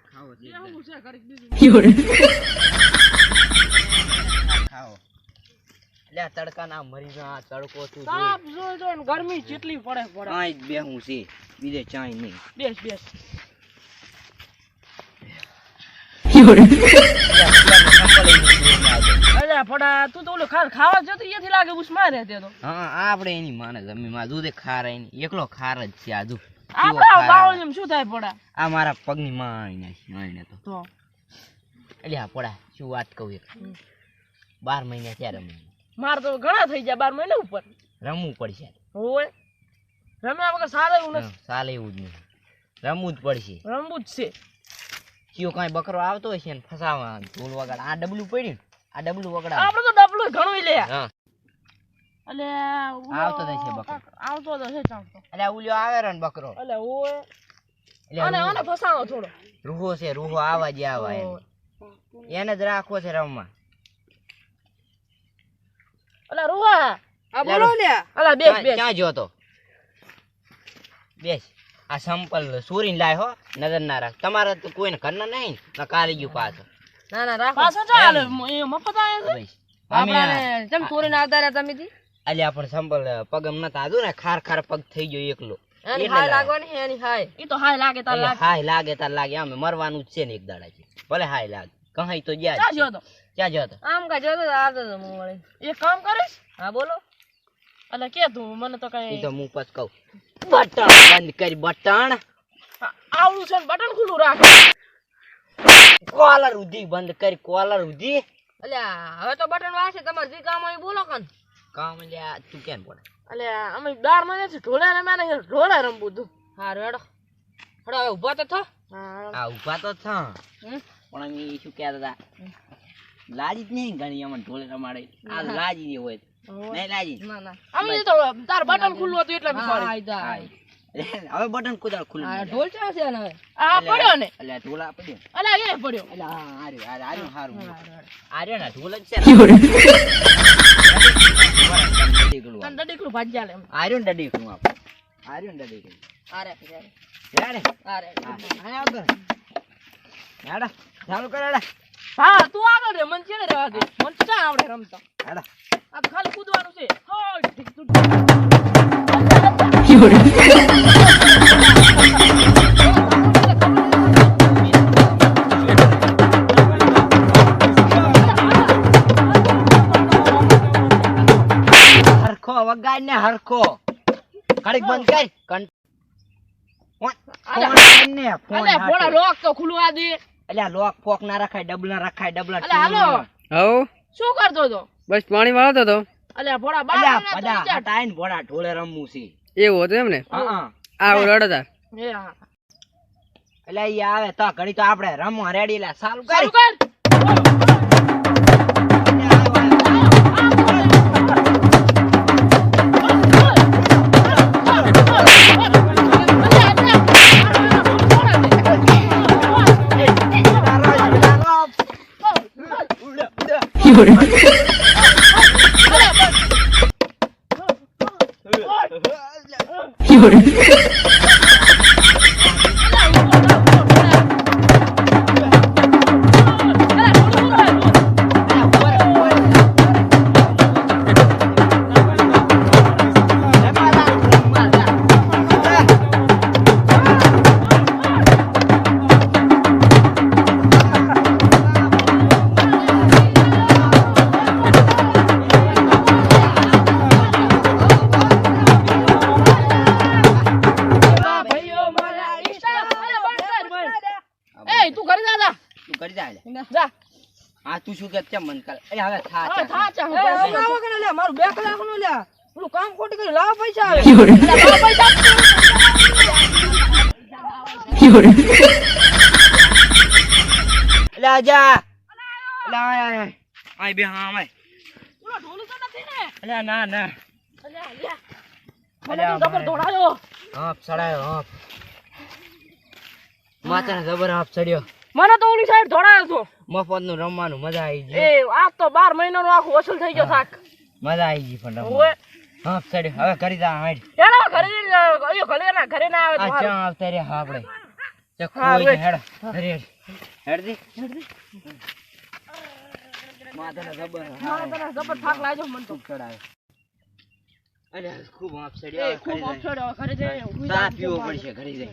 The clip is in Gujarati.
ખાઓ છે એવું છે ઘડીક બીજું ખાઓ લે તડકા ના મરી જા તડકો તું તાપ જો ને ગરમી કેટલી પડે કાઈ બેહું છે બીજે ચાય નહીં બેસ બેસ અલ્યા ફડા તું તો ઓલો ખાવા જતો અહીંયાથી લાગે ઉસ્મા રહેતે તો હા આપણે એની માને જમીનમાં દૂધે ખારા એની એકલો ખાર જ છે આજુ આપડા બાવળીમ શું થાય પડા આ મારા પગની માણી નાખી આઈને તો તો અલ્યા પડા શું વાત કહું એક 12 મહિના થયા રમે માર તો ઘણા થઈ ગયા 12 મહિના ઉપર રમવું પડશે હોય રમ્યા વગર સારે એવું નથી ચાલે એવું જ નહીં રમવું જ પડશે રમવું જ છે કયો કાંઈ બકરો આવતો હશે ને ફસાવા ઢોલ વગાડ આ ડબલું પડ્યું આ ડબલું વગાડ આપણે તો ડબલું ઘણું લે હા અલે આવતો જ છે બકરો આવતો જ છે ચાલતો અલે ઉલ્યો આવે રે ને બકરો અલે ઓય એટલે આને ફસાવો થોડો રૂહો છે રૂહો આવા જ આવા એને જ રાખવો છે રમવા અલે રૂહા આ બોલો લે અલે બેસ બેસ ક્યાં જો તો બેસ આ સંપલ સુરીને લાય હો નજર ના રાખ તમારે તો કોઈને ઘરના નહીં ને કાલી ગયું પાછો ના ના રાખ પાછો ચાલે એ મફત આવે છે આપણે જેમ ચોરીને આવતા રહ્યા તમે થી અલ્યા પણ સંપલ પગમ નતા આદુ ને ખાર ખાર પગ થઈ ગયો એકલો એની હાય લાગવાની હે એની હાય ઈ તો હાય લાગે તાર લાગે હાય લાગે તાર લાગે આમે મરવાનું જ છે ને એક દાડા છે ભલે હાય લાગે કહી તો જ્યાં ક્યાં જો તો ક્યાં જો તો આમ કા જો તો આવતો તો હું વળી એક કામ કરીશ હા બોલો અલે કે તું મને તો કઈ ઈ તો હું પછ કહું બટન બંધ કરી બટન આવડું છે બટન ખુલ્લું રાખ કોલર ઉધી બંધ કરી કોલર ઉધી અલ્યા હવે તો બટન વાસે તમાર જે કામ હોય બોલો કન કામ લ્યા તું કેમ પડે અલ્યા અમે 12 મહિનાથી ઢોળા રમ્યા ને ઢોળા રમવું તું હારું હેડો હેડો હવે ઊભા તો થો આ ઉભા તો થા પણ અમે શું કહેતા હતા લાજી જ નહીં ઘણી અમને ઢોલે રમાડે આ લાજી ની હોય નહીં લાજી ના ના અમે તો તાર બટન ખુલ્લું હતું એટલે સોરી હવે બટન કુદાળ ખુલ્લું આ ઢોલ છે ને હવે આ પડ્યો ને અલ્યા ઢોલા પડ્યો અલ્યા એ પડ્યો અલ્યા આર્યો હારું આર્યો ને ઢોલ જ છે તન ડડીકલું ભાજ્યા લે આર્યો ને ડડીકલું આપ આર્યો ને ડડીકલું આરે યાડે આરે હા આવતો યાડા ચાલુ કર યાડા હા તું આગળ રે મન ચેડે રહેવા દે મન ચા આવડે રમતા યાડા આ તો ખાલી કૂદવાનું છે હા ઠીક તું હરખો વગાડ ને હરખો ઘડીક બંધ કર ફોન ને ફોન અલે ફોડા લોક તો ખુલ્લું આ દે અલ્યા લોક ફોક ના રખાય ડબલા અલે હાલો હવ શું કરતો તો બસ પાણી વાળતો તો અલે ફોડા અલ્યા બાર પડા હટાઈને ભોડા ઢોલે રમવું છે એવું હતું એમ ને હા આ રડતા એ હા અલ્યા ઈ આવે તો ઘડી તો આપણે રમવા રેડી લા ચાલુ ચાલુ કરી કર જા આ તું શું કે છે મન કર અરે હવે થા હવે થા ચા હું લાવો કે લે મારું 2 કલાક નું લે ઓલું કામ ખોટી કરી લાવ પૈસા આવે લે જા લે આય બે હા આય ઓલો ઢોલ તો નથી ને લે ના ના અલે મને તો ડબલ દોડાયો હા ચડાયો હા માથાને જબર હાફ ચડ્યો મને તો ઓલી સાઈડ દોડાયો તો મફત નું રમવાનું મજા આવી ગઈ એ આ તો 12 મહિનાનો આખો વસૂલ થઈ ગયો થાક મજા આવી ગઈ પણ ઓય હાફ ચડ્યો હવે કરી દા હાડ એનો ઘરે ના આવે આ તો ક્યાં આવતા રે હા આપણે તે હા, કોઈ રે. હેડ અરે હેડ દે માથાનો જબર મારે તને જબર થાક લાગ્યો મને તો ચડાવે અરે ખૂબ આપ એ સડ્યા ખૂબ અપસેટ હવે ઘરે જઈને ઊંઘી ચા જવાનું છે પીવો મારે. પડશે ઘરે જઈ